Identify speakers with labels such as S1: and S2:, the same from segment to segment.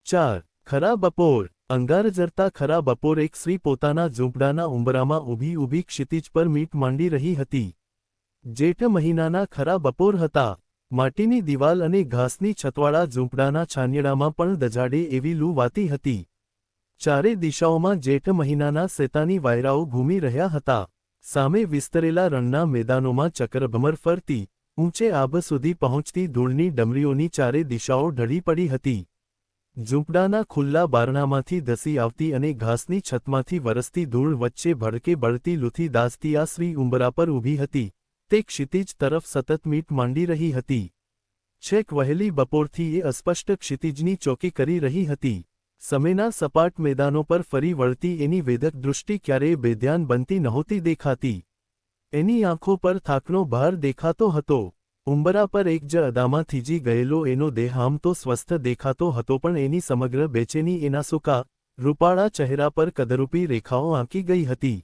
S1: 4. ખરા બપોર. અંગાર જરતા ખરા બપોર એક સ્ત્રી પોતાના ઝૂંપડાના ઉંબરામાં ઊભી ક્ષિતિજ પર મીટ માંડી રહી હતી. જેઠ મહિનાના ખરા બપોર હતા. માટીની દિવાલ અને ઘાસની છતવાળા ઝૂંપડાના છાનિયાડામાં પણ દજાડે એવી લૂ વાતી હતી. ચારે દિશાઓમાં જેઠ મહિનાના શેતાની વાયરાઓ ઘૂમી રહ્યા હતા. સામે વિસ્તરેલા રણના મેદાનોમાં ચક્રભમર ફરતી, ઊંચે આભ સુધી પહોંચતી ધૂળની ડમરીઓની ચારે દિશાઓ ઢળી પડી હતી. ઝૂંપડાના ખુલ્લા બારણામાંથી ધસી આવતી અને ઘાસની છતમાંથી વરસતી ધૂળ વચ્ચે ભડકે બળતી લૂથી દાઝતી આ સ્ત્રી ઉંબરા પર ઊભી હતી. તે ક્ષિતિજ તરફ સતત મીટ માંડી રહી હતી. છેક વહેલી બપોરથી એ અસ્પષ્ટ ક્ષિતિજની ચોકી કરી રહી હતી. સમયના સપાટ મેદાનો પર ફરી વળતી એની વેધક દૃષ્ટિ ક્યારેય બેધ્યાન બનતી નહોતી દેખાતી. એની આંખો પર થાકનો ભાર દેખાતો હતો. ઉંબરા પર એક જ અદામાં થીજી ગયેલો એનો દેહ આમ તો સ્વસ્થ દેખાતો હતો, પણ એની સમગ્ર બેચેની એના સૂકા, રૂપાળા ચહેરા પર કદરૂપી રેખાઓ આંકી ગઈ હતી.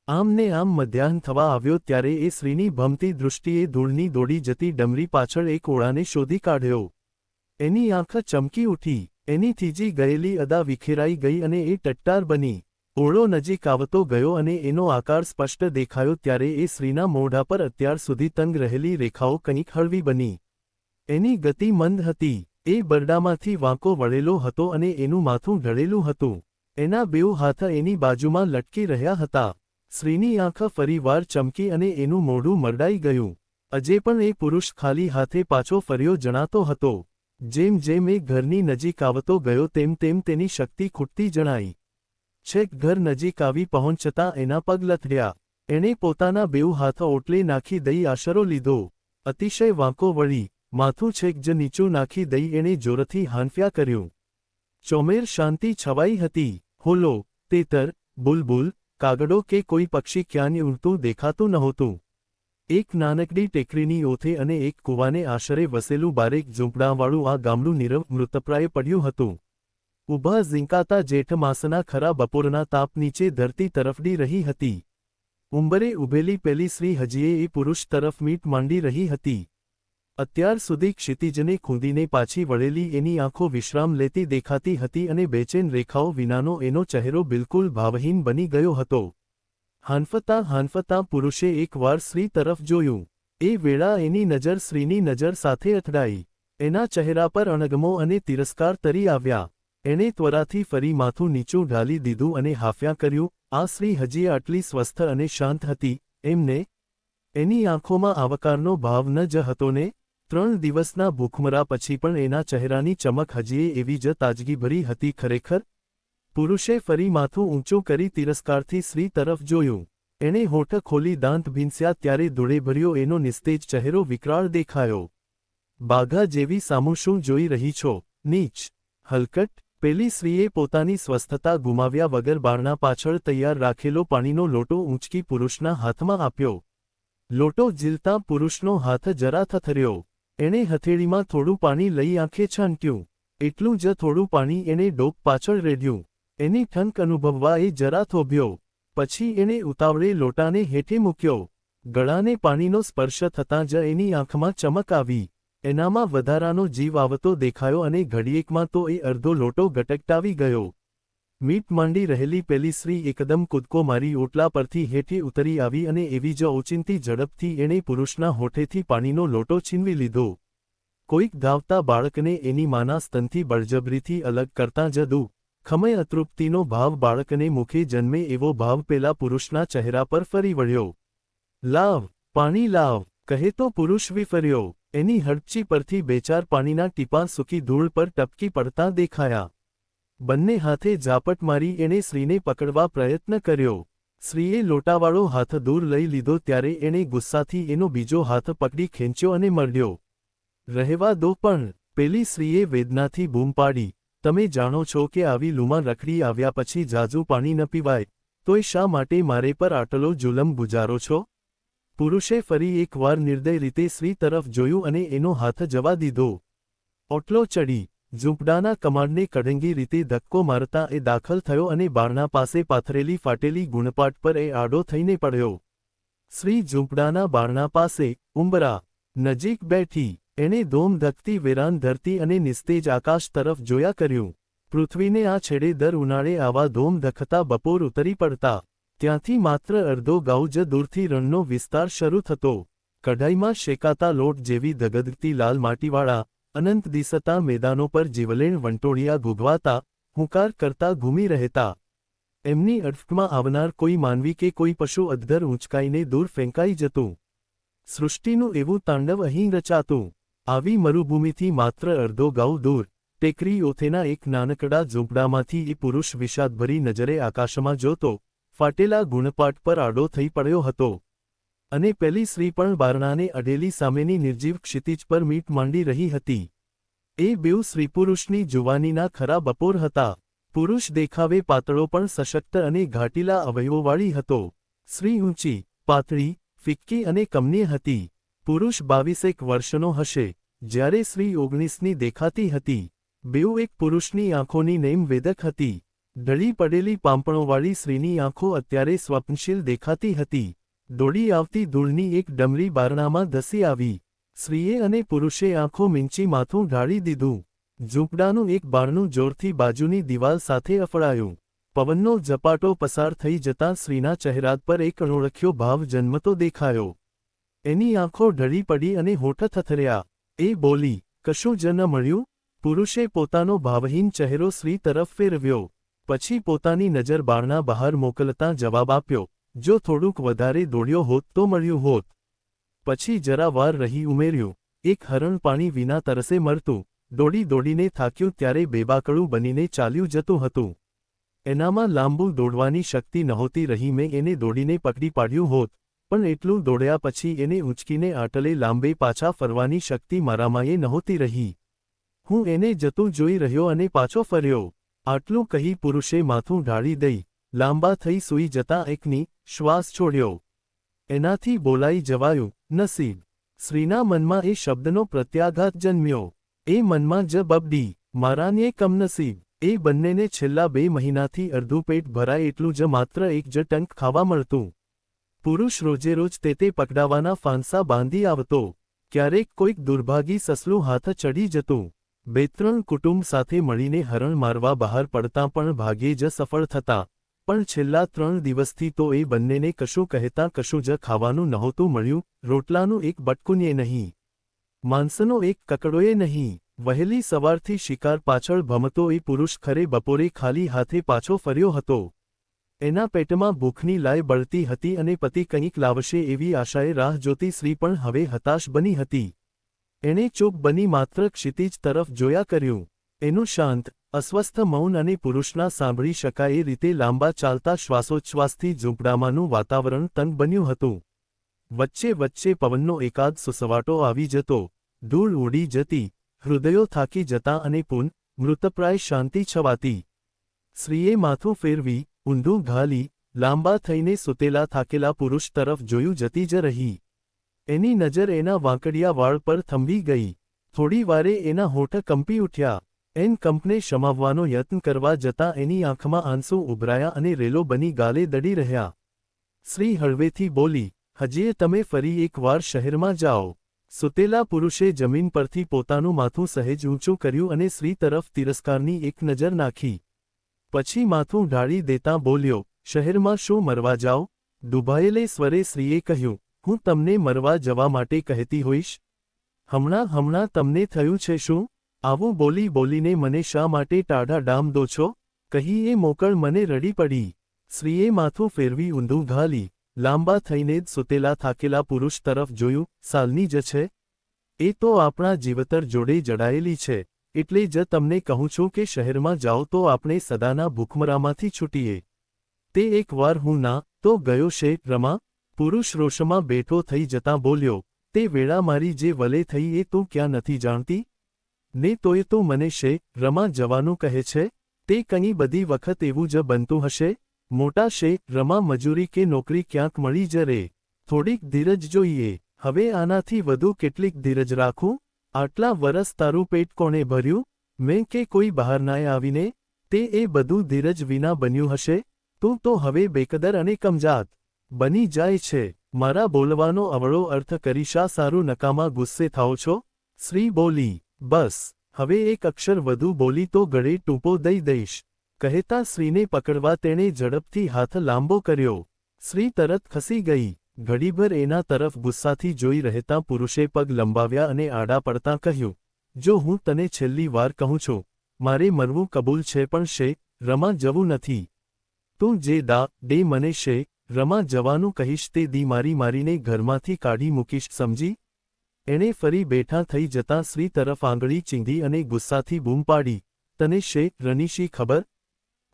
S1: આમ ને આમ મધ્યાહ્ન થવા આવ્યો ત્યારે એ સ્ત્રીની ભમતી દૃષ્ટિએ ધૂળની દોડી જતી ડમરી પાછળ એક ઓળાને શોધી કાઢ્યો. એની આંખ ચમકી ઉઠી. એની થીજી ગયેલી અદા વિખેરાઈ ગઈ અને એ ટટ્ટાર બની. ઓળો નજીક આવતો ગયો અને એનો આકાર સ્પષ્ટ દેખાયો ત્યારે એ સ્ત્રીના મોઢા પર અત્યાર સુધી તંગ રહેલી રેખાઓ કંઈક હળવી બની. એની ગતિ મંદ હતી. એ બરડામાંથી વાંકો વળેલો હતો અને એનું માથું ઢળેલું હતું. એના બેઉ હાથ એની બાજુમાં લટકી રહ્યા હતા. સ્ત્રીની આંખ ફરીવાર ચમકી અને એનું મોઢું મરડાઈ ગયું. અજે પણ એ પુરુષ ખાલી હાથે પાછો ફર્યો જણાતો હતો. જેમ જેમ એ ઘરની નજીક આવતો ગયો તેમ તેમ તેની શક્તિ ખૂટતી જણાઈ. છેક ઘર નજીક આવી પહોંચતા એના પગ લથડ્યા. એણે પોતાના બેઉ હાથ ઓટલે નાખી દઈ આશરો લીધો. અતિશય વાંકો વળી, માથું છેક જ નીચું નાખી દઈ એણે જોરથી હાંફ્યા કર્યું. ચોમેર શાંતિ છવાઈ હતી. હોલો, તેતર, બુલબુલ, કાગડો કે કોઈ પક્ષી ક્યાંય ઉડતું દેખાતું નહોતું. એક નાનકડી ટેકરીની ઓથે અને એક કૂવાને આશરે વસેલું બારેક ઝૂંપડાવાળું આ ગામડું નીરવ મૃતપ્રાય પડ્યું હતું. ઊભા ઝીંકાતા જેઠ માસના ખરા બપોરના તાપ નીચે ધરતી તરફડી રહી હતી. ઉંબરે ઊભેલી પેલી સ્ત્રી હજીએ એ પુરુષ તરફ મીટ માંડી રહી હતી. અત્યાર સુધી ક્ષિતિજને ખૂંદીને પાછી વળેલી એની આંખો વિશ્રામ લેતી દેખાતી હતી અને બેચેન રેખાઓ વિનાનો એનો ચહેરો બિલકુલ ભાવહીન બની ગયો હતો. હાંફતા પુરુષે એકવાર સ્ત્રી તરફ જોયું. એ વેળા એની નજર સ્ત્રીની નજર સાથે અથડાઈ. એના ચહેરા પર અણગમો અને તિરસ્કાર તરી આવ્યા. એણે ત્વરાથી ફરી માથું નીચું ઢાલી દીધું અને હાંફ્યા કર્યું. આ સ્ત્રી હજી આટલી સ્વસ્થ અને શાંત હતી, એમને? એની આંખોમાં આવકારનો ભાવ ન જ હતો ને? 3 દિવસના ભૂખમરા પછી પણ એના ચહેરાની ચમક હજીએ એવી જ તાજગીભરી હતી ખરેખર? પુરુષે ફરી માથું ઊંચું કરી તિરસ્કારથી સ્ત્રી તરફ જોયું. એણે હોઠ ખોલી દાંત ભીંસ્યા ત્યારે ધૂળેભર્યો એનો નિસ્તેજ ચહેરો વિકરાળ દેખાયો. બાઘા જેવી સામું શું જોઈ રહી છો, નીચ? હલકટ? પેલી સ્ત્રીએ પોતાની સ્વસ્થતા ગુમાવ્યા વગર બારણા પાછળ તૈયાર રાખેલો પાણીનો લોટો ઊંચકી પુરુષના હાથમાં આપ્યો. લોટો ઝીલતા પુરુષનો હાથ જરા થથર્યો. એણે હથેળીમાં થોડું પાણી લઈ આંખે છાંટ્યું. એટલું જ થોડું પાણી એણે ડોક પાછળ રેડ્યું. એની ઠંક અનુભવવા એ જરા થોભ્યો. પછી એણે ઉતાવળે લોટાને હેઠે મૂક્યો. ગળાને પાણીનો સ્પર્શ થતાં જ એની આંખમાં ચમક આવી. એનામાં વધારાનો જીવ આવતો દેખાયો અને ઘડીએકમાં તો એ અડધો લોટો ગટગટાવી ગયો. મીટ માંડી રહેલી પેલી સ્ત્રી એકદમ કૂદકો મારી ઓટલા પરથી હેઠે ઉતરી આવી અને એવી જ ઓચિંતી ઝડપથી એણે પુરુષના હોઠેથી પાણીનો લોટો છીનવી લીધો. કોઈક ધાવતા બાળકને એની માના સ્તનથી બળજબરીથી અલગ કરતાં જ ખમય અતૃપ્તિનો ભાવ બાળકને મુખે જન્મે એવો ભાવ પેલા પુરુષના ચહેરા પર ફરી વળ્યો. લાવ, પાણી લાવ, કહે તો પુરુષ વિફર્યો. એની હડપચી પરથી 2-4 પાણીના ટીપાં સૂકી ધૂળ પર ટપકી પડતાં દેખાયા. બંને હાથે ઝાપટ મારી એણે સ્ત્રીને પકડવા પ્રયત્ન કર્યો. સ્ત્રીએ લોટાવાળો હાથ દૂર લઈ લીધો ત્યારે એણે ગુસ્સાથી એનો બીજો હાથ પકડી ખેંચ્યો અને મરડ્યો. રહેવા દો પણ, પેલી સ્ત્રીએ વેદનાથી બૂમ પાડી. તમે જાણો છો કે આવી લૂમાં રખડી આવ્યા પછી ઝાઝું પાણી ન પીવાય, તોય શા માટે મારે પર આટલો જુલમ ગુજારો છો? પુરુષે ફરી એકવાર નિર્દય રીતે સ્ત્રી તરફ જોયું અને એનો હાથ જવા દીધો. ઓટલો ચડી, ઝૂંપડાના કમાડને કઢંગી રીતે ધક્કો મારતા એ દાખલ થયો અને બારણા પાસે પાથરેલી ફાટેલી ગુણપાટ પર એ આડો થઈને પડ્યો. સ્ત્રી ઝૂંપડાના બારણા પાસે, ઉંબરા નજીક બેઠી. એણે ધોમ ધકતી વેરાન ધરતી અને નિસ્તેજ આકાશ તરફ જોયા કર્યું. પૃથ્વીને આ છેડે દર ઉનાળે આવા ધોમ ધખતા બપોર ઉતરી પડતા. ત્યાંથી માત્ર અડધો ગાઉ જ દૂરથી રણનો વિસ્તાર શરૂ થતો. કઢાઈમાં શેકાતા લોટ જેવી ધગધગતી લાલ માટીવાળા અનંત દિસતા મેદાનો પર જીવલેણ વંટોળિયા ઘૂઘવાતા, હુંકાર કરતા ઘૂમી રહેતા. એમની અડફમાં આવનાર કોઈ માનવી કે કોઈ પશુ અધ્ધર ઊંચકાઈને દૂર ફેંકાઈ જતું. સૃષ્ટિનું એવું તાંડવ અહીં રચાતું. આવી મરુભૂમિથી માત્ર અડધો ગાઉ દૂર ટેકરી ઓથેના એક નાનકડા ઝૂંપડામાંથી એ પુરુષ વિષાદભરી નજરે આકાશમાં જોતો, ફાટેલા ગુણપાટ પર આડો થઈ પડ્યો હતો. અને પેલી સ્ત્રી પણ બારણાને અડેલી સામેની નિર્જીવ ક્ષિતિજ પર મીટ માંડી રહી હતી. એ બેઉ સ્ત્રીપુરુષની જુવાનીના ખરા બપોર હતા. પુરુષ દેખાવે પાતળો પણ સશક્ત અને ઘાટીલા અવયવોવાળી હતો. સ્ત્રી ઊંચી, પાતળી, ફિક્કી અને કમનીય હતી. પુરુષ 22 વર્ષનો હશે, જ્યારે સ્ત્રી 19ની દેખાતી હતી. બેઉ એક પુરુષની આંખોની નેમ વેદક હતી. ઢળી પડેલી પાંપણોવાળી સ્ત્રીની આંખો અત્યારે સ્વપ્નશીલ દેખાતી હતી. દોડી આવતી ધૂળની એક ડમરી બારણામાં ધસી આવી. સ્ત્રીએ અને પુરુષે આંખો મીંચી માથું ઢાળી દીધું. ઝૂંપડાનું એક બારણું જોરથી બાજુની દિવાલ સાથે અફળાયું. પવનનો ઝપાટો પસાર થઈ જતાં સ્ત્રીના ચહેરા પર એક અનોળખ્યો ભાવ જન્મતો દેખાયો. એની આંખો ઢળી પડી અને હોઠ થથર્યા. એ બોલી, કશું જ ન મળ્યું? પુરુષે પોતાનો ભાવહીન ચહેરો સ્ત્રી તરફ ફેરવ્યો. પછી પોતાની નજર બારણા બહાર મોકલતા જવાબ આપ્યો, જો થોડુંક વધારે દોડ્યો હોત તો મળ્યું હોત. પછી જરા વાર રહી ઉમેર્યું, એક હરણ પાણી વિના તરસે મરતું, દોડી દોડીને થાક્યું ત્યારે બેબાકળું બનીને ચાલ્યું જતું હતું. એનામાં લાંબુ દોડવાની શક્તિ નહોતી રહી. મેં એને દોડીને પકડી પાડ્યું હોત, પણ એટલું દોડ્યા પછી એને ઊંચકીને આટલે લાંબે પાછા ફરવાની શક્તિ મારામાંયે નહોતી રહી. હું એને જતું જોઈ રહ્યો અને પાછો ફર્યો. આટલું કહી પુરુષે માથું ઢાળી દઈ લાંબા થઈ સૂઈ જતાં એકની શ્વાસ છોડ્યો. એનાથી બોલાઈ જવાયું, નસીબ. સ્ત્રીના મનમાં એ શબ્દનો પ્રત્યાઘાત જન્મ્યો. એ મનમાં જ બબડી, મારાને કમનસીબ. એ બંનેને છેલ્લા 2 મહિનાથી અડધું પેટ ભરાય એટલું જ માત્ર એક જ ટંક ખાવા મળતું. પુરુષ રોજે રોજ તે પકડાવાના ફાંસા બાંધી આવતો. ક્યારેક કોઈક દુર્ભાગી સસલું હાથ ચડી જતું. 2-3 કુટુંબ સાથે મળીને હરણ મારવા બહાર પડતાં પણ ભાગ્યે જ સફળ થતા. પણ છેલ્લા 3 દિવસથી તો એ બંનેને કશું કહેતા કશું જ ખાવાનું નહોતું મળ્યું. રોટલાનું એક બટકુંય નહીં, માંસનો એક કકડોય નહીં. વહેલી સવારથી શિકાર પાછળ ભમતો એ પુરુષ ખરે બપોરે ખાલી હાથે પાછો ફર્યો હતો. એના પેટમાં ભૂખની લાય બળતી હતી અને પતિ કંઈક લાવશે એવી આશાએ રાહ જોતી સ્ત્રી પણ હવે હતાશ બની હતી. એણે ચૂપ બની માત્ર ક્ષિતિજ તરફ જોયા કર્યું. એનું શાંત, અસ્વસ્થ મૌન અને પુરુષના સાંભળી શકાય એ રીતે લાંબા ચાલતા શ્વાસોચ્છ્વાસથી ઝૂંપડામાંનું વાતાવરણ તંગ બન્યું હતું. વચ્ચે વચ્ચે પવનનો એકાદ સુસવાટો આવી જતો, ધૂળ ઉડી જતી, હૃદયો થાકી જતાં અને મૃતપ્રાય શાંતિ છવાતી. સ્ત્રીએ માથું ફેરવી, ઊંધું ઘાલી, લાંબા થઈને સૂતેલા થાકેલા પુરુષ તરફ જોયું જતી જ રહી. એની નજર એના વાંકડિયા વાળ પર થંભી ગઈ. થોડી વારે એના હોઠ કંપી ઉઠ્યા. એન કંપને શમાવવાનો યત્ન કરવા જતાં એની આંખમાં આંસુ ઉભરાયા અને રેલો બની ગાલે દડી રહ્યા. સ્ત્રી હળવેથી બોલી, હજીએ તમે ફરી એકવાર શહેરમાં જાઓ. સૂતેલા પુરુષે જમીન પરથી પોતાનું માથું સહેજ ઊંચું કર્યું અને સ્ત્રી તરફ તિરસ્કારની એક નજર નાખી. પછી માથું ઢાળી દેતાં બોલ્યો, શહેરમાં શું મરવા જાઓ? દુભાયેલે સ્વરે સ્ત્રીએ કહ્યું, હું તમને મરવા જવા માટે કહેતી હોઈશ? હમણાં તમને થયું છે શું? આવું બોલી બોલીને મને શા માટે ટાઢા ડામ દો છો? કહી એ મોકળ મને રડી પડી. સ્ત્રીએ માથું ફેરવી ઊંધું ઘાલી, લાંબા થઈને જ સૂતેલા થાકેલા પુરુષ તરફ જોયું. સાલની જ છે. એ તો આપણા જીવતર જોડે જડાયેલી છે. એટલે જ તમને કહું છું કે શહેરમાં જાઓ તો આપણે સદાના ભૂખમરામાંથી છૂટીએ. તે એક વાર હું ના તો ગયો છે રમા. પુરુષ રોષમાં બેઠો થઈ જતાં બોલ્યો, તે વેળા મારી જે વલે થઈ એ તું ક્યાં નથી જાણતી? ને તોય તું મને છે રમા જવાનું કહે છે? તે કંઈ બધી વખત એવું જ બનતું હશે? મોટા છે રમા મજૂરી કે નોકરી ક્યાંક મળી જ રે. થોડીક ધીરજ જોઈએ. હવે આનાથી વધુ કેટલીક ધીરજ રાખું? આટલા વરસ તારું પેટ કોણે ભર્યું? મેં કે કોઈ બહારનાએ આવીને? તે એ બધું ધીરજ વિના બન્યું હશે? તું તો હવે બેકદર અને કમજાત બની જાય છે. મારા બોલવાનો અવળો અર્થ કરી શા સારું નકામા ગુસ્સે થાઓ છો? સ્ત્રી બોલી, બસ હવે એક અક્ષર વધુ બોલી તો ગળે ટૂંપો દઈ દઈશ. કહેતા સ્ત્રીને પકડવા તેણે ઝડપથી હાથ લાંબો કર્યો. સ્ત્રી તરત ખસી ગઈ. ઘડીભર એના તરફ ગુસ્સાથી જોઈ રહેતા પુરુષે પગ લંબાવ્યા અને આડા પડતાં કહ્યું, જો હું તને છેલ્લી વાર કહું છું, મારે મરવું કબૂલ છે પણ શે રમા જવું નથી. તું જે દે મને શે રમા જવાનું કહીશ તે દી મારીને ઘરમાંથી કાઢી મૂકીશ સમજી. એણે ફરી બેઠા થઈ જતાં સ્ત્રી તરફ આંગળી ચીંધી અને ગુસ્સાથી બૂમ પાડી, તને શે રનીશી ખબર?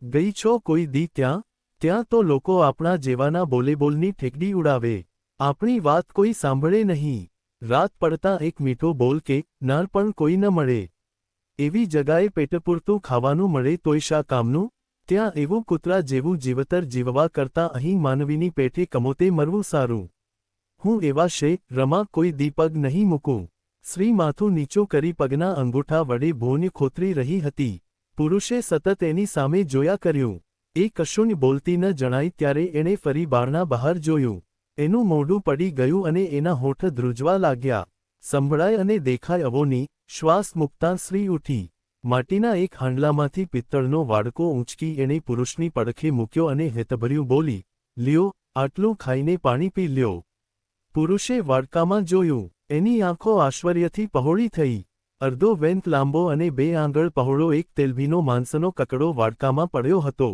S1: ગઈ છો કોઈ દી ત્યાં તો લોકો આપણા જેવાના બોલેબોલની ઠેકડી ઉડાવે. આપણી વાત કોઈ સાંભળે નહીં. રાત પડતાં એક મીઠો બોલ કે નાર પણ કોઈ ન મળે. એવી જગાએ પેટપૂરતું ખાવાનું મળે તોય શા કામનું? ત્યાં એવું કૂતરા જેવું જીવતર જીવવા કરતાં અહીં માનવીની પેઠે કમોતે મરવું સારું. હું એવા શે રમા કોઈ દી પગ નહીં મૂકું. સ્ત્રી માથું નીચું કરી પગના અંગૂઠા વડે ભોંય ખોતરી રહી હતી. પુરુષે સતત એની સામે જોયા કર્યું. એ કશુંય બોલતી ન જણાઈ ત્યારે એણે ફરી બારણા બહાર જોયું. એનું મોઢું પડી ગયું અને એના હોઠ ધ્રુજવા લાગ્યા. સંભળાય અને દેખાય અવોની. શ્વાસ મૂકતાં સ્ત્રી ઉઠી. માટીના એક હાંડલામાંથી પિત્તળનો વાડકો ઊંચકી એણે પુરુષની પડખે મૂક્યો અને હેતભર્યું બોલી, લ્યો આટલું ખાઈને પાણી પી લ્યો. પુરુષે વાડકામાં જોયું. એની આંખો આશ્ચર્યથી પહોળી થઈ. અડધો વેંત લાંબો અને 2 આંગળ પહોળો એક તેલભીનો માંસનો કકડો વાડકામાં પડ્યો હતો.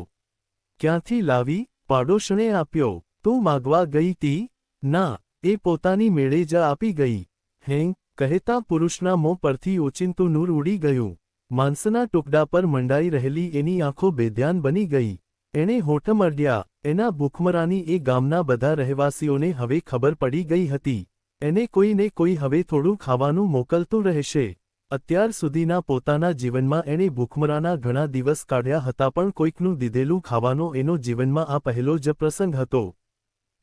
S1: ક્યાંથી લાવી? પાડોશણે આપ્યો. તું માગવા ગઈ તી? ના, એ પોતાની મેળે જ આપી ગઈ. હેં? કહેતા પુરુષના મોં પરથી ઓચિંતું નૂર ઉડી ગયું. માંસના ટુકડા પર મંડાઈ રહેલી એની આંખો બેધ્યાન બની ગઈ. એણે હોઠ મરડ્યા. એના ભૂખમરાની એ ગામના બધા રહેવાસીઓને હવે ખબર પડી ગઈ હતી. એને કોઈને કોઈ હવે થોડું ખાવાનું મોકલતું રહેશે. અત્યાર સુધીના પોતાના જીવનમાં એણે ભૂખમરાના ઘણા દિવસ કાઢ્યા હતા પણ કોઈકનું દીધેલું ખાવાનો એનો જીવનમાં આ પહેલો જ પ્રસંગ હતો.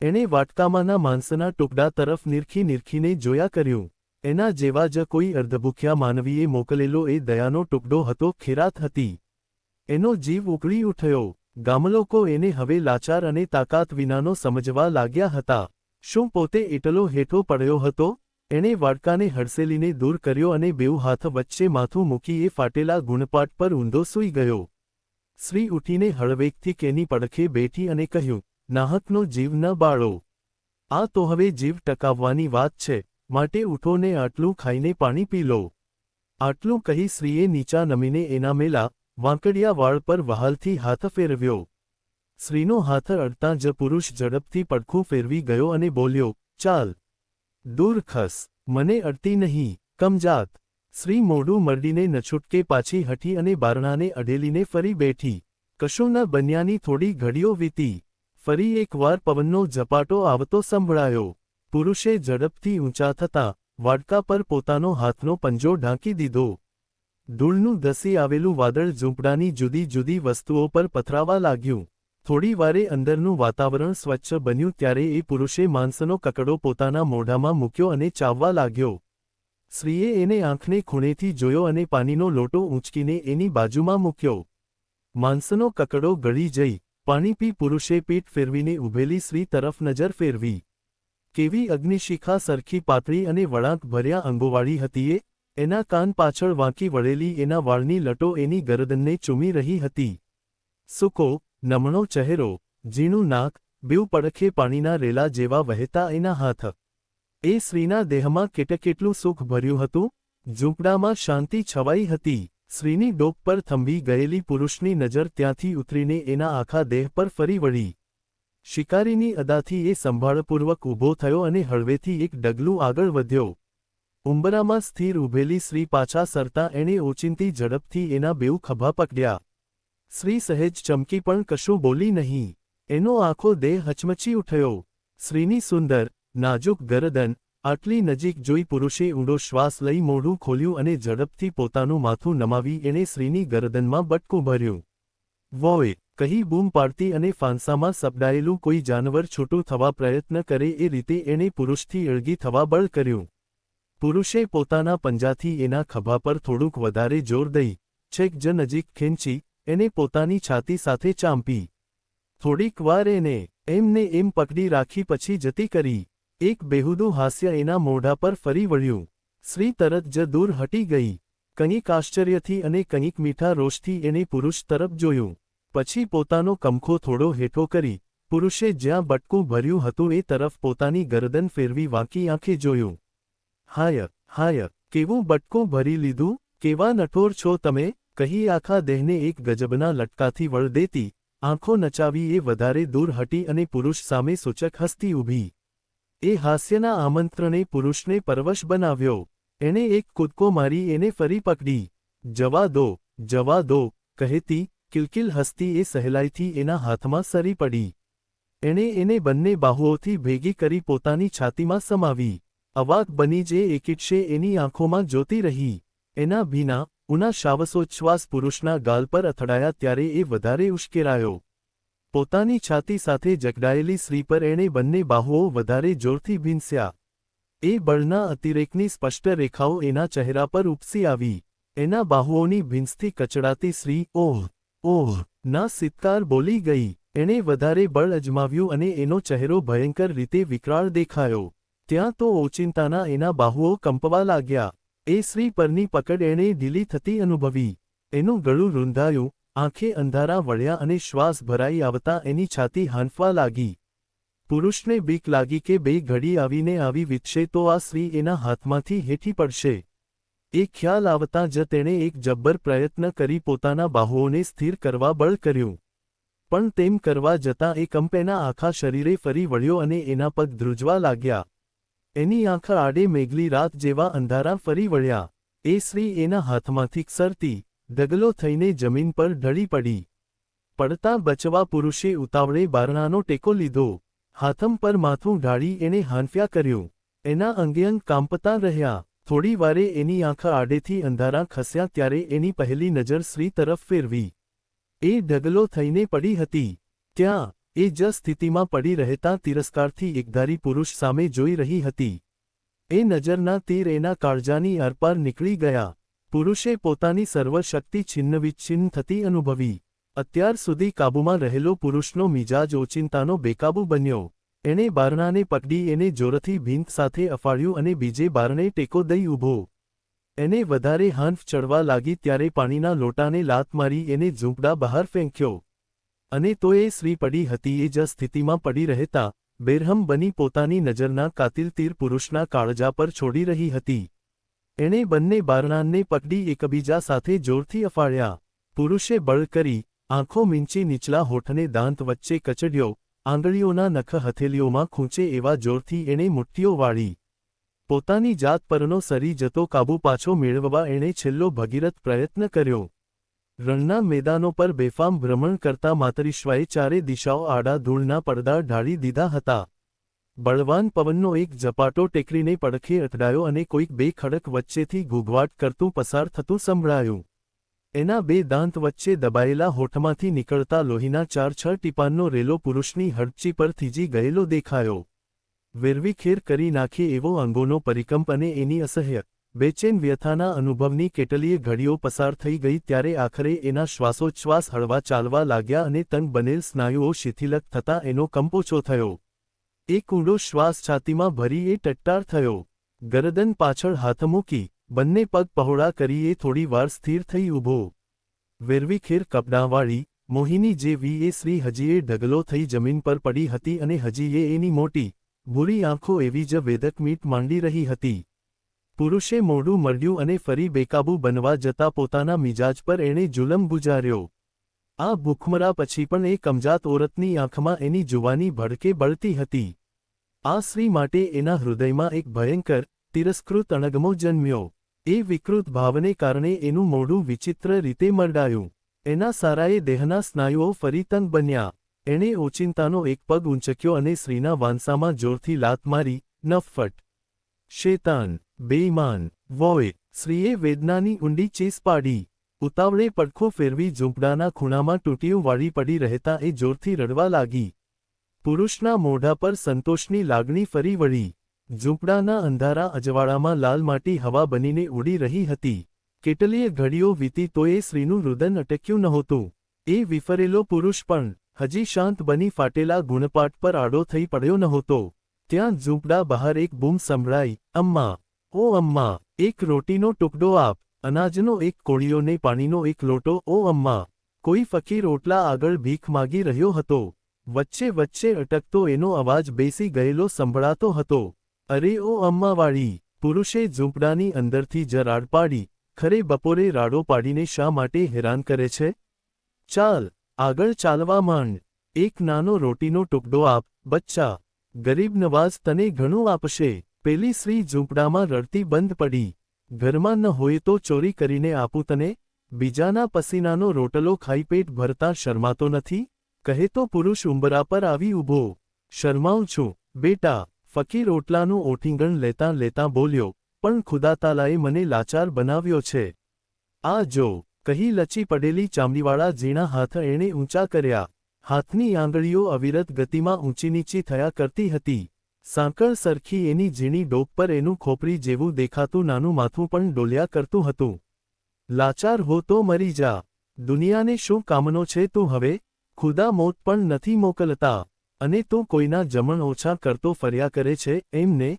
S1: એણે વાટકામાંના માંસના ટુકડા તરફ નિરખીને જોયા કર્યું. એના જેવા જ કોઈ અર્ધભૂખ્યા માનવીએ મોકલેલો એ દયાનો ટુકડો હતો. ખેરાત હતી. એનો જીવ ઉકળી ઉઠ્યો. ગામલોકો એને હવે લાચાર અને તાકાત વિનાનો સમજવા લાગ્યા હતા. શું પોતે એટલો હેઠો પડ્યો હતો? એણે વાડકાને હડસેલીને દૂર કર્યો અને બેઉ હાથ વચ્ચે માથું મૂકી એ ફાટેલા ગુણપાટ પર ઊંધો સૂઈ ગયો. સ્ત્રી ઉઠીને હળવેકથી કેની પડખે બેઠી અને કહ્યું, નાહકનો જીવ ન બાળો. આ તો હવે જીવ ટકાવવાની વાત છે, માટે ઉઠો ને આટલું ખાઈને પાણી પી લો. આટલું કહી સ્ત્રીએ નીચા નમીને એના મેલા, વાંકડિયા વાળ પર વહાલથી હાથ ફેરવ્યો. સ્ત્રીનો હાથ અડતાં જ પુરુષ ઝડપથી પડખું ફેરવી ગયો અને બોલ્યો, ચાલ. દૂર ખસ. મને અડતી નહીં, કમજાત. સ્ત્રી મોઢું મરડીને નછૂટકે પાછી હઠી અને બારણાને અઢેલીને ફરી બેઠી. કશું ન બન્યાની થોડી ઘડીઓ વીતી. ફરી એકવાર પવનનો ઝપાટો આવતો સંભળાયો. પુરુષે ઝડપથી ઊંચા થતાં વાડકા પર પોતાનો હાથનો પંજો ઢાંકી દીધો. ધૂળનું ધસી આવેલું વાદળ ઝૂંપડાની જુદી જુદી વસ્તુઓ પર પથરાવા લાગ્યું. થોડી વારે અંદરનું વાતાવરણ સ્વચ્છ બન્યું ત્યારે એ પુરુષે માંસનો કકડો પોતાના મોઢામાં મૂક્યો અને ચાવવા લાગ્યો. સ્ત્રીએ એને આંખને ખૂણેથી જોયો અને પાણીનો લોટો ઊંચકીને એની બાજુમાં મૂક્યો. માંસનો કકડો ગળી જઈ. પાણી પી પુરુષે પીઠ ફેરવીને ઊભેલી સ્ત્રી તરફ નજર ફેરવી. કેવી અગ્નિશિખા સરખી પાતળી અને વળાંક ભર્યા અંગોવાળી હતી એ. એના કાન પાછળ વાંકી વળેલી એના વાળની લટો એની ગરદનને ચૂમી રહી હતી. સૂકો, નમણો ચહેરો, ઝીણું નાક, બેઉ પડખે પાણીના રેલા જેવા વહેતા એના હાથ. એ સ્ત્રીના દેહમાં કેટલું સુખ ભર્યું હતું. ઝૂંપડામાં શાંતિ છવાઈ હતી. સ્ત્રીની ડોક પર થંભી ગયેલી પુરુષની નજર ત્યાંથી ઉતરીને એના આખા દેહ પર ફરી વળી. શિકારીની અદાથી એ સંભાળપૂર્વક ઊભો થયો અને હળવેથી એક ડગલું આગળ વધ્યો. ઉંબરામાં સ્થિર ઊભેલી સ્ત્રી પાછા સરતાં એણે ઓચિંતી ઝડપથી એના બેઉ ખભા પકડ્યા. સ્ત્રી સહેજ ચમકી પણ કશું બોલી નહીં. એનો આખો દેહ હચમચી ઉઠ્યો. સ્ત્રીની સુંદર, નાજુક ગરદન આટલી નજીક જોઈ પુરુષે ઊંડો શ્વાસ લઈ મોઢું ખોલ્યું અને ઝડપથી પોતાનું માથું નમાવી એણે સ્ત્રીની ગરદનમાં બટકું ભર્યું. વોય! કહી બૂમ પાડતી અને ફાંસામાં સપડાયેલું કોઈ જાનવર છૂટું થવા પ્રયત્ન કરે એ રીતે એણે પુરુષથી અળગી થવા બળ કર્યું. પુરુષે પોતાના પંજાથી એના ખભા પર થોડુંક વધારે જોર દઈ, છેક જ નજીક ખેંચી, એને પોતાની છાતી સાથે ચાંપી. થોડીક વાર એને એમને એમ પકડી રાખી પછી જતી કરી. એક બેહુદું હાસ્ય એના મોઢા પર ફરી વળ્યું. સ્ત્રી તરત જ દૂર હટી ગઈ. કંઈક આશ્ચર્યથી અને કંઈક મીઠા રોષથી એણે પુરુષ તરફ જોયું. પછી પોતાનો કમખો થોડો હેઠો કરી પુરુષે જ્યાં બટકું ભર્યું હતું એ તરફ પોતાની ગરદન ફેરવી વાંકી આંખે જોયું. હાય હાય, કેવું બટકું ભરી લીધું, કેવા નઠોર છો તમે, કહી આખા દેહને એક ગજબના લટકાથી વળ દેતી આંખો નચાવી એ વધારે દૂર હટી અને પુરુષ સામે સૂચક હસતી ઊભી. એ હાસ્યના આમંત્રણે પુરુષને પરવશ બનાવ્યો. એણે એક કૂદકો મારી એને ફરી પકડી. જવા દો, કહેતી કિલકિલ હસતી એ સહેલાઈથી એના હાથમાં સરી પડી. એણે એને બંને બાહુઓથી ભેગી કરી પોતાની છાતીમાં સમાવી. અવાક બની જે એકીટશે એની આંખોમાં જોતી રહી. એના ભીના ઉના શ્વાસોચ્છ્વાસ પુરુષના ગાલ પર અથડાયા ત્યારે એ વધારે ઉશ્કેરાયો. પોતાની છાતી સાથે જકડાયેલી સ્ત્રી પર એણે બંને બાહુઓ વધારે જોરથી ભીંસ્યા. એ બળના અતિરેકની સ્પષ્ટ રેખાઓ એના ચહેરા પર ઉપસી આવી. એના બાહુઓની ભીંસથી કચડાતી સ્ત્રી ઓહ ના સિત્કાર બોલી ગઈ. એણે વધારે બળ અજમાવ્યું અને એનો ચહેરો ભયંકર રીતે વિકરાળ દેખાયો. ત્યાં તો ઓચિંતાના એના બાહુઓ કંપવા લાગ્યા. એ સ્ત્રી પરની પકડ એણે ઢીલી થતી અનુભવી. એનું ગળું રૂંધાયું, આંખે અંધારા વળ્યા અને શ્વાસ ભરાઈ આવતા એની છાતી હાંફવા લાગી. પુરુષને બીક લાગી કે બે ઘડી આવીને આવી વીતશે તો આ સ્ત્રી એના હાથમાંથી હેઠી પડશે. એ ખ્યાલ આવતા જ તેણે એક જબ્બર પ્રયત્ન કરી પોતાના બાહુઓને સ્થિર કરવા બળ કર્યું. પણ તેમ કરવા જતાં એ કંપ એના આખા શરીરે ફરી વળ્યો અને એના પગ ધ્રુજવા લાગ્યા. એની આંખ આડે મેઘલી રાત જેવા અંધારા ફરી વળ્યા. એ સ્ત્રી એના હાથમાંથી સરતી ઢગલો થઈને જમીન પર ઢળી પડી. પડતા બચવા પુરુષે ઉતાવળે બારણાનો ટેકો લીધો. હાથમ પર માથું ઢાળી એણે હાંફ્યા કર્યું. એના અંગેઅંગ કાંપતા રહ્યા. થોડી વારે એની આંખ આડેથી અંધારા ખસ્યા ત્યારે એની પહેલી નજર સ્ત્રી તરફ ફેરવી. એ ઢગલો થઈને પડી હતી. ત્યાં એ જ સ્થિતિમાં પડી રહેતા તિરસ્કારથી એકધારી પુરુષ સામે જોઈ રહી હતી. એ નજરના તીર એના કાળજાની આરપાર નીકળી ગયા. પુરુષે પોતાની સર્વ શક્તિ છિન્નવિચ્છિન્ન થતી અનુભવી. અત્યાર સુધી કાબૂમાં રહેલો પુરુષનો મિજાજ ઓચિંતાનો બેકાબૂ બન્યો. એણે બારણાને પકડી એને જોરથી ભીંત સાથે અફાળ્યું અને બીજે બારણે ટેકો દઈ ઊભો. એને વધારે હાંફ ચડવા લાગી ત્યારે પાણીના લોટાને લાત મારી એને ઝૂંપડા બહાર ફેંક્યો. અને તો એ સ્ત્રી પડી હતી એ જ સ્થિતિમાં પડી રહેતા બેરહમ બની પોતાની નજરના કાતિલ તીર પુરુષના કાળજા પર છોડી રહી હતી. એણે બંને બારણાને પકડી એકબીજા સાથે જોરથી અફાળ્યા. પુરુષે બળ કરી આંખો મીંચી નીચલા હોઠને દાંત વચ્ચે કચડ્યો. આંગળીઓના નખ હથેલીઓમાં ખૂંચે એવા જોરથી એણે મુઠ્ઠીઓ વાળી. પોતાની જાત પરનો સરી જતો કાબૂ પાછો મેળવવા એણે છેલ્લો ભગીરથ પ્રયત્ન કર્યો. રણના મેદાનો પર બેફામ ભ્રમણ કરતા માતરીશ્વાએ ચારે દિશાઓ આડા ધૂળના પડદા ઢાળી દીધા હતા. બળવાન પવનનો એક ઝપાટો ટેકરીને પડખે અટડાયો અને કોઈક બે ખડક વચ્ચેથી ઘૂઘવાટ કરતું પસાર થતું સંભળાયું. એના બે દાંત વચ્ચે દબાયેલા હોઠમાંથી નીકળતા લોહીના 4-6 ટીપાંનો રેલો પુરુષની હડચી પર થીજી ગયેલો દેખાયો. વેરવિખેર કરી નાખે એવો અંગોનો પરિકંપ અને એની અસહ્ય બેચેન વ્યથાના અનુભવની કેટલીય ઘડીઓ પસાર થઈ ગઈ ત્યારે આખરે એના શ્વાસોચ્છ્વાસ હળવા ચાલવા લાગ્યા અને તંગ બનેલ સ્નાયુઓ શિથિલક થતાં એનો કંપ ઓછો થયો. એક ઊંડો શ્વાસ છાતીમાં ભરી એ ટટ્ટાર થયો. ગરદન પાછળ હાથ મૂકી બંને પગ પહોળા કરી એ થોડી વાર સ્થિર થઈ ઊભો. વેરવિખેર કપડાંવાળી મોહિની જેવી એ સ્ત્રી હજી એ ઢગલો થઈ જમીન પર પડી હતી અને હજી એ એની મોટી ભૂરી આંખો એવી જ વેદક મીટ માંડી રહી હતી. પુરુષે મોઢું મરડ્યું અને ફરી બેકાબૂ બનવા જતા પોતાના મિજાજ પર એણે જુલમ ગુજાર્યો. આ ભૂખમરા પછી પણ એ કમજાત ઓરતની આંખમાં એની જુવાની ભડકે બળતી હતી. આ સ્ત્રી માટે એના હૃદયમાં એક ભયંકર તિરસ્કૃત અણગમો જન્મ્યો. એ વિકૃત ભાવને કારણે એનું મોઢું વિચિત્ર રીતે મરડાયું. એના સારાએ દેહના સ્નાયુઓ ફરી તંગ બન્યા. એણે ઓચિંતાનો એક પગ ઊંચક્યો અને સ્ત્રીના વાંસામાં જોરથી લાત મારી. નફ્ફટ! શેતાન! બેઈમાન! વોય! સ્ત્રીએ વેદનાની ઊંડી ચીસ પાડી. ઉતાવળે પડખો ફેરવી ઝૂંપડાના ખૂણામાં તૂટીયું વાળી પડી રહેતા એ જોરથી રડવા લાગી. પુરુષના મોઢા પર સંતોષની લાગણી ફરી વળી. ઝૂંપડાના અંધારા અજવાળામાં લાલ માટી હવા બનીને ઉડી રહી હતી. કેટલીય ઘડીઓ વીતી તોય એ સ્ત્રીનું રુદન અટક્યું નહોતું. એ વિફરેલો પુરુષ પણ હજી શાંત બની ફાટેલા ગુણપાટ પર આડો થઈ પડ્યો નહોતો. ત્યાં ઝૂંપડા બહાર એક બૂમ સંભળાઈ, અમ્મા! ઓ અમ્મા! એક રોટીનો ટુકડો આપ! અનાજનો એક કોળિયો ને પાણીનો એક લોટો. ઓ અમ્મા! કોઈ ફકીર ઓટલા આગળ ભીખ માગી રહ્યો હતો. વચ્ચે વચ્ચે અટકતો એનો અવાજ બેસી ગયેલો સંભળાતો હતો. અરે ઓ અમ્માવાળી! પુરુષે ઝૂંપડાની અંદરથી જરાડ પાડી. ખરે બપોરે રાડો પાડીને શા માટે હેરાન કરે છે? ચાલ, આગળ ચાલવા માંડ. એક નાનો રોટીનો ટુકડો આપ, બચ્ચા. ગરીબ નવાઝ તને ઘણું આપશે. પેલી સ્ત્રી ઝૂંપડામાં રડતી બંધ પડી. ઘરમાં ન હોય તો ચોરી કરીને આપું તને? બીજાના પસીનાનો રોટલો ખાઈ પેટ ભરતા શરમાતો નથી? કહેતો પુરુષ ઉંબરા પર આવી ઊભો. શરમાઉં છું, બેટા. ફકીર ઓટલાનું ઓઠીંગણ લેતાં લેતાં બોલ્યો, પણ ખુદાતાલાએ મને લાચાર બનાવ્યો છે. આ જો, કહી લચી પડેલી ચામડીવાળા ઝીણા હાથ એણે ઊંચા કર્યા. હાથની આંગળીઓ અવિરત ગતિમાં ઊંચી નીચી થયા કરતી હતી. સાંકળ સરખી એની ઝીણી ડોક પર એનું ખોપરી જેવું દેખાતું નાનું માથું પણ ડોલ્યા કરતું હતું. લાચાર હો તો મરી જા. દુનિયાને શું કામનો છે તું હવે? ખુદા મોત પણ નથી મોકલતા. અને તું કોઈના જમણ ઓછા કરતો ફર્યા કરે છે એમને?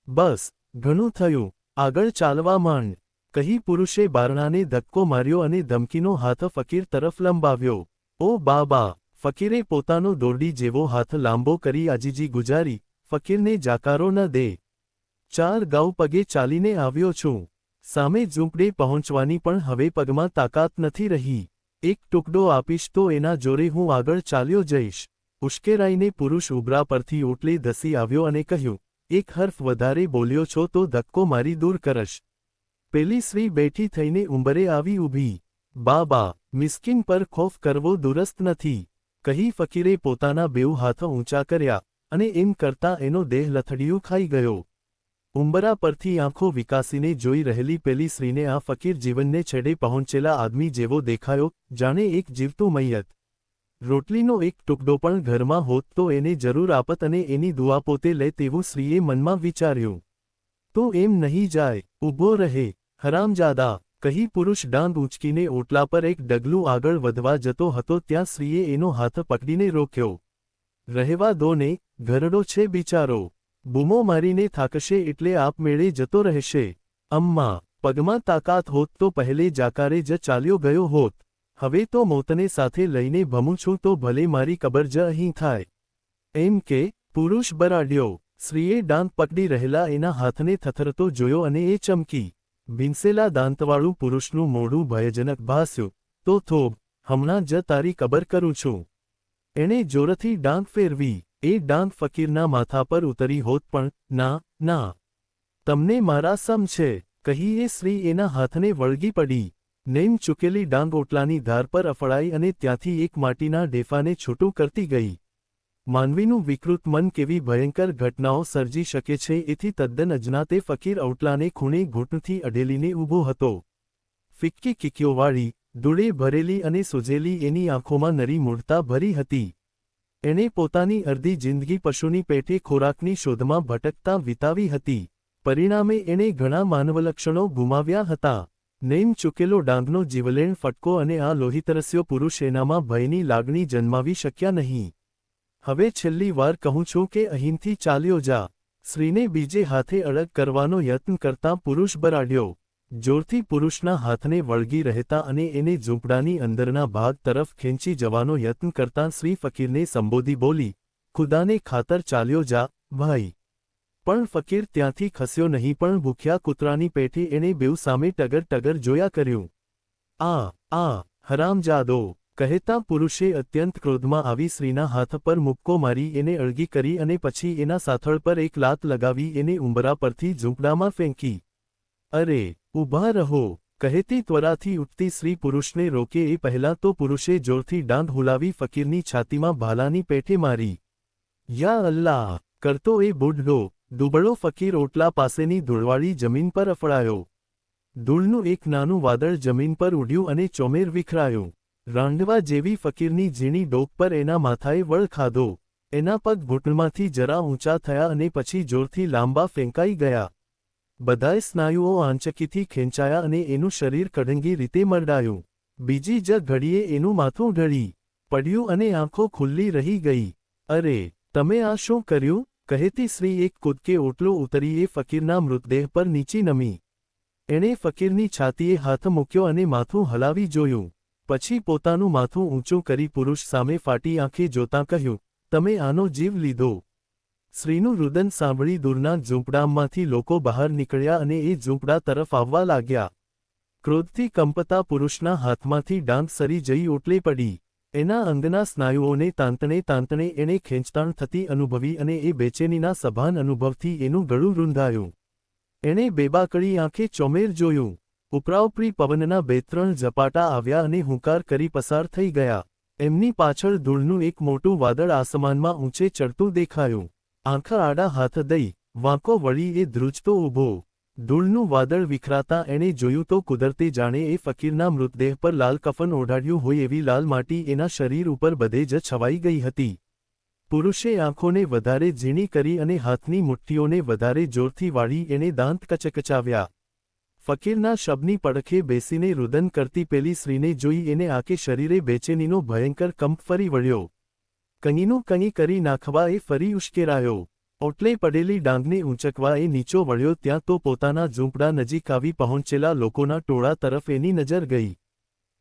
S1: બસ, ઘણું થયું, આગળ ચાલવા માંડ. કહી પુરુષે બારણાને ધક્કો માર્યો અને ધમકીનો હાથ ફકીર તરફ લંબાવ્યો. ઓ બાબા! ફકીરે પોતાનો દોરડી જેવો હાથ લાંબો કરી આજીજી ગુજારી, ફકીરને જાકારો ન દે. 4 ગાઉ પગે ચાલીને આવ્યો છું. સામે ઝૂંપડે પહોંચવાની પણ હવે પગમાં તાકાત નથી રહી. એક ટુકડો આપીશ તો એના જોરે હું આગળ ચાલ્યો જઈશ. ઉશ્કેરાઈને પુરુષ ઉબરા પરથી ઓટલે ધસી આવ્યો અને કહ્યું, એક હર્ફ વધારે બોલ્યો છો તો ધક્કો મારી દૂર કરશ. પેલી સ્ત્રી બેઠી થઈને ઉંબરે આવી ઊભી. બાબા! મિસ્કીન પર ખોફ કરવો દુરસ્ત નથી. કહી ફકીરે પોતાના બેઉ હાથ ઊંચા કર્યા, અને એમ કરતાં એનો દેહ લથડિયું ખાઈ ગયો. ઉંબરા પરથી આંખો વિકાસીને જોઈ રહેલી પેલી સ્ત્રીને આ ફકીર જીવનને છેડે પહોંચેલા આદમી જેવો દેખાયો, જાણે એક જીવતું મૈયત. રોટલીનો એક ટુકડો પણ ઘરમાં હોત તો એને જરૂર આપત અને એની દુઆ પોતે લે તેવું સ્ત્રીએ મનમાં વિચાર્યું. તો એમ નહીં જાય, ઊભો રહે, હરામજાદા! કહી પુરુષ ડાંગ ઊંચકીને ઓટલા પર એક ડગલું આગળ વધવા જતો હતો ત્યાં સ્ત્રીએ એનો હાથ પકડીને રોક્યો. રહેવા દો ને, ઘરડો છે બિચારો. બૂમો મારીને થાકશે એટલે આપમેળે જતો રહેશે. અમ્મા! પગમાં તાકાત હોત તો પહેલે જાકારે જ ચાલ્યો ગયો હોત. હવે તો મોતને સાથે લઈને ભમું છું તો ભલે મારી કબર જ અહીં થાય. એમ કે, પુરુષ બરાડ્યો. સ્ત્રીએ દાંત પકડી રહેલા એના હાથને થથરતો જોયો અને એ ચમકી. ભીંસેલા દાંતવાળું પુરુષનું મોઢું ભયજનક ભાસ્યું. તો થોભ, હમણાં જ તારી કબર કરું છું. એણે જોરથી ડાંગ ફેરવી. એ ડાંગ ફકીરના માથા પર ઉતરી હોત પણ, ના, ના. તમને મારા સમ છે, કહી એ સ્ત્રી એના હાથને વળગી પડી. નેમ ચૂકેલી ડાંગ ઓટલાની ધાર પર અફળાઈ અને ત્યાંથી એક માટીના ડેફાને છૂટું કરતી ગઈ. માનવીનું વિકૃત મન કેવી ભયંકર ઘટનાઓ સર્જી શકે છે એથી તદ્દન અજ્ઞાતે ફકીર ઓટલાને ખૂણે ઘૂંટણથી અડેલીને ઊભો હતો. ફિક્કી કિકીઓવાળી, દૂળે ભરેલી અને સૂજેલી એની આંખોમાં નરી મૂઢતા ભરી હતી. એણે પોતાની અડધી જિંદગી પશુની પેટે ખોરાકની શોધમાં ભટકતા વિતાવી હતી. પરિણામે એણે ઘણા માનવલક્ષણો ગુમાવ્યા હતા. નેમ ચૂકેલો ડાંગનો જીવલેણ ફટકો અને આ લોહીતરસ્યો પુરુષ એનામાં ભયની લાગણી જન્માવી શક્યા નહીં. હવે છેલ્લી વાર કહું છું કે અહીંથી ચાલ્યો જા. સ્ત્રીને બીજે હાથે અડગ કરવાનો યત્ન કરતાં પુરુષ બરાડ્યો. જોરથી પુરુષના હાથને વળગી રહેતા અને એને ઝૂંપડાની અંદરના ભાગ તરફ ખેંચી જવાનો યત્ન કરતાં સ્ત્રી ફકીરને સંબોધી બોલી, ખુદાને ખાતર ચાલ્યો જા, ભાઈ. પણ ફકીર ત્યાંથી ખસ્યો નહીં પણ ભૂખ્યા કૂતરાની પેઠે એણે બેઉ સામે ટગર ટગર જોયા કર્યું. આ હરામજાદો! કહેતાં પુરુષે અત્યંત ક્રોધમાં આવી સ્ત્રીના હાથ પર મુક્કો મારી એને અળગી કરી અને પછી એના સાથળ પર એક લાત લગાવી એને ઉંબરા પરથી ઝૂંપડામાં ફેંકી. અરે, ઊભા રહો! કહેતી ત્વરાથી ઉઠતી સ્ત્રી પુરુષને રોકે એ પહેલાં તો પુરુષે જોરથી ડાંગ હુલાવી ફકીરની છાતીમાં ભાલાની પેઠે મારી. યા અલ્લાહ! કરતો એ બુઢો, દુબળો ફકીર ઓટલા પાસેની ધૂળવાળી જમીન પર અફળાયો. ધૂળનું એક નાનું વાદળ જમીન પર ઉડ્યું અને ચોમેર વિખરાયું. રાંડવા જેવી ફકીરની ઝીણી ડોક પર એના માથાએ વળ ખાધો. એના પગ ઘૂંટણમાંથી જરા ઊંચા થયા અને પછી જોરથી લાંબા ફેંકાઈ ગયા. બધાય સ્નાયુઓ આંચકીથી ખેંચાયા અને એનું શરીર કઢંગી રીતે મરડાયું. બીજી જ ઘડીએ એનું માથું ઢળી પડ્યું અને આંખો ખુલ્લી રહી ગઈ. અરે, તમે આ શું કર્યું? કહેતી સ્ત્રી એક કૂદકે ઓટલો ઉતરી એ ફકીરના મૃતદેહ પર નીચી નમી. એણે ફકીરની છાતીએ હાથ મૂક્યો અને માથું હલાવી જોયું. પછી પોતાનું માથું ઊંચું કરી પુરુષ સામે ફાટી આંખે જોતાં કહ્યું, તમે આનો જીવ લીધો. સ્ત્રીનું રુદન સાંભળી દૂરના ઝૂંપડામાંથી લોકો બહાર નીકળ્યા અને એ ઝૂંપડા તરફ આવવા લાગ્યા. ક્રોધથી કંપતા પુરુષના હાથમાંથી ડાંગ સરી જઈ ઓટલે પડી. એના અંગના સ્નાયુઓને તાંતણે એણે ખેંચતાણ થતી અનુભવી અને એ બેચેનીના સભાન અનુભવથી એનું ગળું રૂંધાયું. એણે બેબાકળી આંખે ચોમેર જોયું. ઉપરાઉપરી પવનના 2-3 ઝપાટા આવ્યા અને હુંકાર કરી પસાર થઈ ગયા. એમની પાછળ ધૂળનું એક મોટું વાદળ આસમાનમાં ઊંચે ચડતું દેખાયું. આંખ આડા હાથ દઈ વાંકો વળી એ ધ્રુજતો ઊભો. ધૂળનું વાદળ વિખરાતા એણે જોયું તો કુદરતે જાણે એ ફકીરના મૃતદેહ પર લાલ કફન ઓઢાડ્યું હોય એવી લાલ માટી એના શરીર ઉપર બધે જ છવાઈ ગઈ હતી. પુરુષે આંખોને વધારે ઝીણી કરી અને હાથની મુઠ્ઠીઓને વધારે જોરથી વાળી એણે દાંત કચકચાવ્યા. ફકીરના શબની પડખે બેસીને રુદન કરતી પેલી સ્ત્રીને જોઈ એને આખે શરીરે બેચેનીનો ભયંકર કંપ ફરી વળ્યો. કંઈનું કંઈ કરી નાખવા એ ફરી ઉશ્કેરાયો. ઓટલે પડેલી ડાંગને ઊંચકવા એ નીચો વળ્યો ત્યાં તો પોતાના ઝૂંપડા નજીક આવી પહોંચેલા લોકોના ટોળા તરફ એની નજર ગઈ.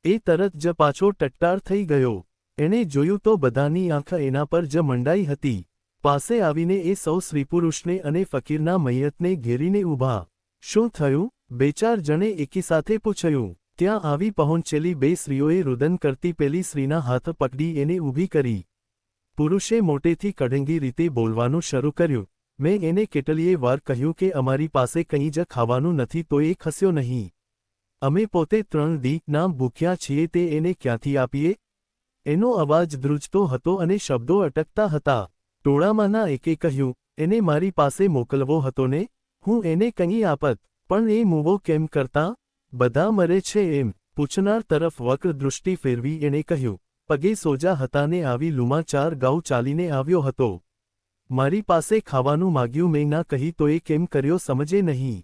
S1: એ તરત જ પાછો ટટ્ટાર થઈ ગયો. એણે જોયું તો બધાની આંખ એના પર જ મંડાઈ હતી. પાસે આવીને એ સૌ સ્ત્રીપુરુષને અને ફકીરના મૈયતને ઘેરીને ઊભા. શું થયું? 2-4 જણે એકી સાથે પૂછ્યું. ત્યાં આવી પહોંચેલી 2 સ્ત્રીઓએ રુદન કરતી પેલી સ્ત્રીના હાથ પકડી એને ઊભી કરી. પુરુષે મોટેથી કઢંગી રીતે બોલવાનું શરૂ કર્યું. મેં એને કેટલીય વાર કહ્યું કે અમારી પાસે કંઈ જ ખાવાનું નથી તો એ ખસ્યો નહીં. અમે પોતે 3 દીના ભૂખ્યા છીએ તે એને ક્યાંથી આપીએ? એનો અવાજ ધ્રુજતો હતો અને શબ્દો અટકતા હતા. ટોળામાંના એકે કહ્યું, એને મારી પાસે મોકલવો હતો ને, હું એને કંઈ આપત, પણ એ મૂવો કેમ કરતા? બધા મરે છે એમ. પૂછનાર તરફ વક્ર દૃષ્ટિ ફેરવી એણે કહ્યું, પગે સોજા હતા ને આવી લૂમાં 4 ગાઉ ચાલીને આવ્યો હતો. મારી પાસે ખાવાનું માગ્યું મેં ના કહી તો એ કેમ કર્યો સમજે નહીં.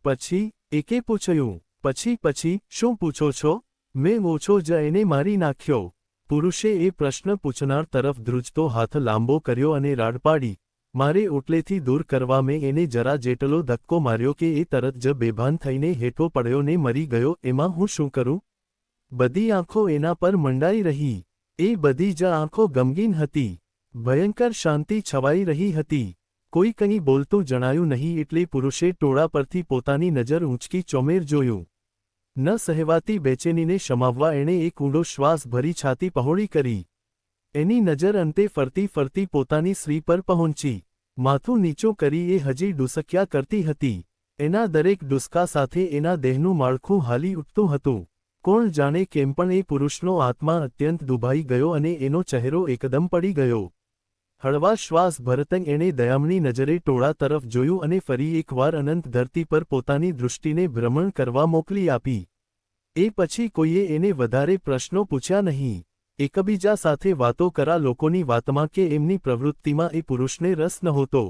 S1: પછી? એકે પૂછ્યું. પછી શું પૂછો છો? મેં ઓછો જ એને મારી નાખ્યો. પુરુષે એ પ્રશ્ન પૂછનાર તરફ ધ્રુજતો હાથ લાંબો કર્યો અને રાડ પાડી. મારે ઓટલેથી દૂર કરવા મેં એને જરા જેટલો ધક્કો માર્યો કે એ તરત જ બેભાન થઈને હેઠો પડ્યો ને મરી ગયો. એમાં હું શું કરું? બધી આંખો એના પર મંડાઈ રહી. એ બધી જ આંખો ગમગીન હતી. ભયંકર શાંતિ છવાઈ રહી હતી. કોઈ કંઈ બોલતું જણાયું નહીં એટલે પુરુષે ટોળા પરથી પોતાની નજર ઊંચકી ચોમેર જોયું. ન સહેવાતી બેચેનીને શમાવવા એણે એક ઊંડો શ્વાસ ભરી છાતી પહોળી કરી. એની નજર અંતે ફરતી પોતાની સ્ત્રી પર પહોંચી. માથું નીચું કરી એ હજી ડુસક્યા કરતી હતી. એના દરેક ડુસકા સાથે એના દેહનું માળખું હાલી ઉઠતું હતું. કોણ જાણે કેમ પણ એ પુરુષનો આત્મા અત્યંત દુભાઈ ગયો અને એનો ચહેરો એકદમ પડી ગયો. હળવા શ્વાસ ભરતં એણે દયામણી નજરે ટોળા તરફ જોયું અને ફરી એકવાર અનંત ધરતી પર પોતાની દૃષ્ટિને ભ્રમણ કરવા મોકલી આપી. એ પછી કોઈએ એને વધારે પ્રશ્નો પૂછ્યા નહીં. એકબીજા સાથે વાતો કરા લોકોની વાતમાં કે એમની પ્રવૃત્તિમાં એ પુરુષને રસ નહોતો.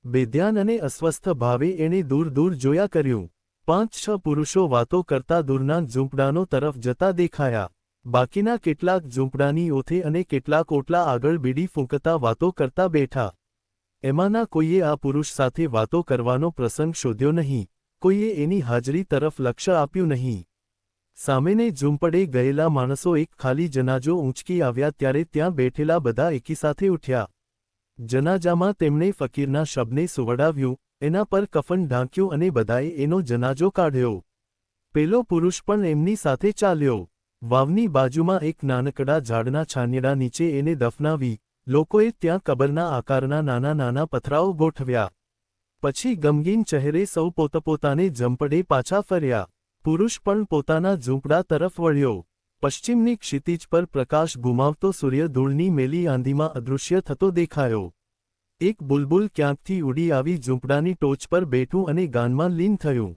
S1: બેધ્યાન અને અસ્વસ્થ ભાવે એણે દૂર જોયા કર્યું. 5-6 પુરુષો વાતો કરતા દૂરના ઝૂંપડાનો તરફ જતા દેખાયા. બાકીના કેટલાક ઝૂંપડાની ઓથે અને કેટલાક ઓટલા આગળ બીડી ફૂંકતા વાતો કરતા બેઠા. એમાંના કોઈએ આ પુરુષ સાથે વાતો કરવાનો પ્રસંગ શોધ્યો નહીં. કોઈએ એની હાજરી તરફ લક્ષ્ય આપ્યું નહીં. સામેને ઝૂંપડે ગયેલા માણસો એક ખાલી જનાજો ઊંચકી આવ્યા ત્યારે ત્યાં બેઠેલા બધા એકી સાથે ઉઠ્યા. જનાજામાં તેમણે ફકીરના શબને સુવડાવ્યું, એના પર કફન ઢાંક્યું અને બધાએ એનો જનાજો કાઢ્યો. પેલો પુરુષ પણ એમની સાથે ચાલ્યો. વાવની બાજુમાં એક નાનકડા ઝાડના છાંયડા નીચે એને દફનાવી. લોકોએ ત્યાં કબરના આકારના નાના પથરાઓ ગોઠવ્યા. પછી ગમગીન ચહેરે સૌ પોતપોતાને ઝંપડે પાછા ફર્યા. પુરુષ પણ પોતાના ઝૂંપડા તરફ વળ્યો. પશ્ચિમની ક્ષિતિજ પર પ્રકાશ ગુમાવતો સૂર્ય ધૂળની મેલી આંધીમાં અદૃશ્ય થતો દેખાયો. એક બુલબુલ ક્યાંકથી ઉડી આવી ઝૂંપડાની ટોચ પર બેઠું અને ગાનમાં લીન થયું.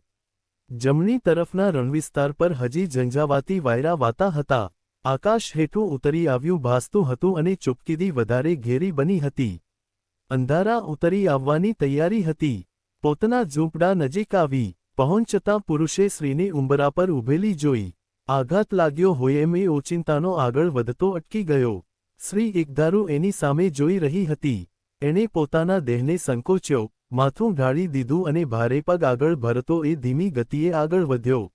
S1: જમણી તરફના રણવિસ્તાર પર હજી ઝંઝાવાતી વાયરા વાતા હતા. આકાશ હેઠું ઉતરી આવ્યું ભાસતું હતું અને ચૂપકીદી વધારે ઘેરી બની હતી. અંધારા ઉતરી આવવાની તૈયારી હતી. પોતાના ઝૂંપડા નજીક આવી પહોંચતા પુરુષે સ્ત્રીને ઉંબરા પર ઊભેલી જોઈ. આઘાત લાગ્યો હોય એમ એ ઓચિંતાનો આગળ વધતો અટકી ગયો. સ્ત્રી એકધારું એની સામે જોઈ રહી હતી. એણે પોતાના દેહને સંકોચ્યો, માથું ઢાળી દીધું અને ભારે પગ આગળ ભરતો એ ધીમી ગતિએ આગળ વધ્યો.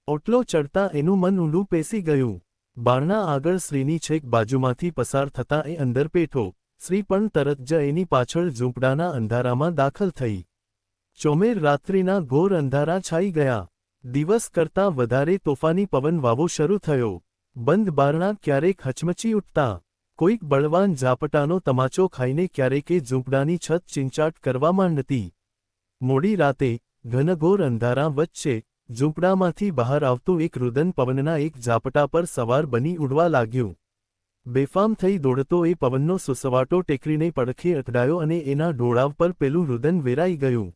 S1: ઓટલો ચડતા એનું મન ઊંડું પેસી ગયું. બારણા આગળ શ્રીની છેક બાજુમાંથી પસાર થતાં એ અંદર પેઠો. શ્રી પણ તરત જ એની પાછળ ઝૂંપડાના અંધારામાં દાખલ થઈ. ચોમેર રાત્રિના ઘોર અંધારા છાઈ ગયા. દિવસ કરતાં વધારે તોફાની પવન વાવો શરૂ થયો. બંધ બારણા ક્યારેક હચમચી ઉઠતા. કોઈક બળવાન ઝાપટાનો તમાચો ખાઈને ક્યારેકે ઝૂંપડાની છત ચિંચાટ કરવા માંડતી. મોડી રાતે ઘનઘોર અંધારા વચ્ચે ઝૂંપડામાંથી બહાર આવતું એક રુદન પવનના એક ઝાપટા પર સવાર બની ઉડવા લાગ્યું. બેફામ થઈ દોડતો એ પવનનો સુસવાટો ટેકરીને પડખે અથડાયો અને એના ડોળાવ પર પેલું રુદન વેરાઈ ગયું.